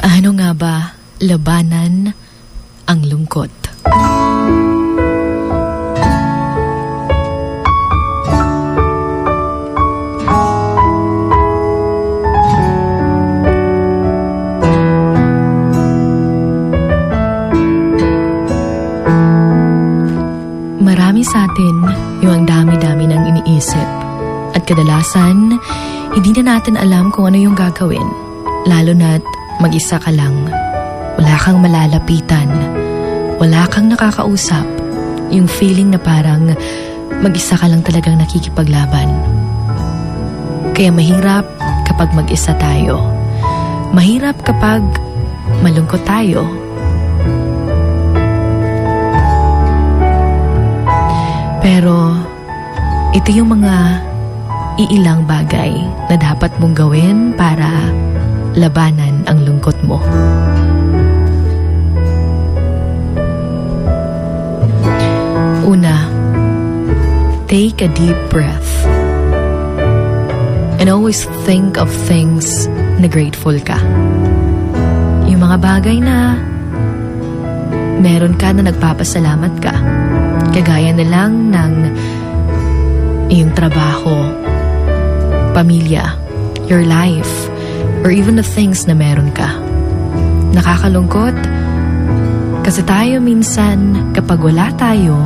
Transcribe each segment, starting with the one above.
Ano nga ba labanan ang lungkot? Marami sa atin yung ang dami-dami ng iniisip. At kadalasan, hindi na natin alam kung ano yung gagawin. Lalo na't mag-isa ka lang. Wala kang malalapitan. Wala kang nakakausap. Yung feeling na parang mag-isa ka lang talagang nakikipaglaban. Kaya mahirap kapag mag-isa tayo. Mahirap kapag malungkot tayo. Pero ito yung mga iilang bagay na dapat mong gawin para labanan ang lungkot mo. Una, take a deep breath. And always think of things na grateful ka. Yung mga bagay na meron ka na nagpapasalamat ka. Kagaya na lang ng iyong trabaho, pamilya, your life, or even the things na meron ka. Nakakalungkot kasi tayo minsan kapag wala tayo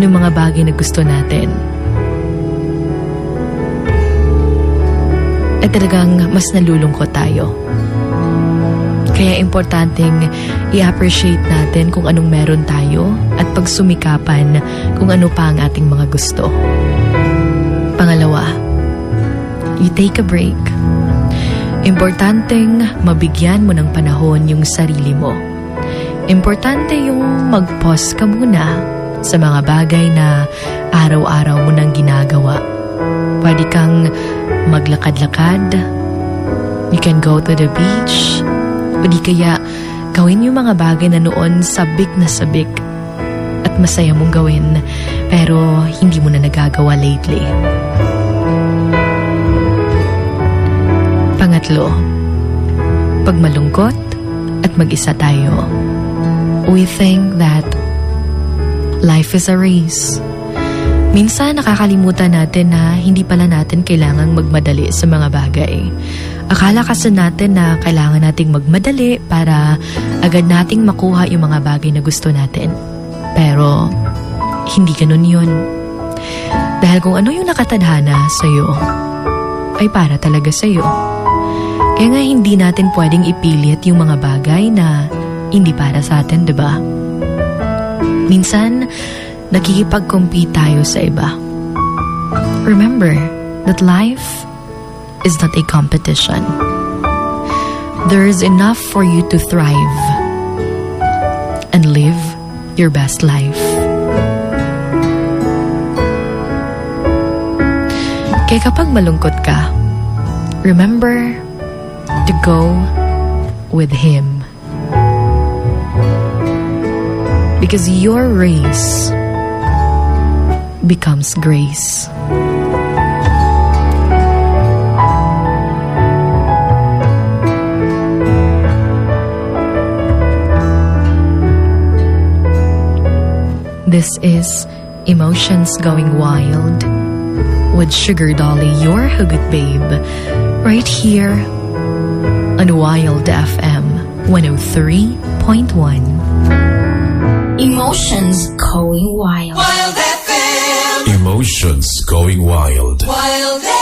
ng mga bagay na gusto natin, at talagang mas nalulungkot tayo. Kaya importanteng i-appreciate natin kung anong meron tayo at pagsumikapan kung ano pa ang ating mga gusto. Pangalawa, you take a break. Importanteng mabigyan mo ng panahon yung sarili mo. Importante yung mag-pause ka muna sa mga bagay na araw-araw mo nang ginagawa. Pwede kang maglakad-lakad. You can go to the beach. O di kaya gawin yung mga bagay na noon sabik at masaya mong gawin pero hindi mo na nagagawa lately. Pangatlo, pag malungkot at mag-isa tayo, we think that life is a race. Minsan nakakalimutan natin na hindi pala natin kailangang magmadali sa mga bagay. Akala kasi natin na kailangan nating magmadali para agad nating makuha yung mga bagay na gusto natin. Pero hindi ganun yun. Dahil kung ano yung nakatadhana sa'yo, ay para talaga sa'yo. Kaya nga hindi natin pwedeng ipilit yung mga bagay na hindi para sa atin, diba? Minsan, nakikipag-compete tayo sa iba. Remember that life is not a competition. There is enough for you to thrive and live your best life. Kaya kapag malungkot ka, remember to go with Him. Because your race becomes grace. This is Emotions Going Wild with Sugar Dolly, your Hugot Babe, right here on Wild FM 103.1. Emotions Going Wild. Wild FM. Emotions Going Wild. Wild FM.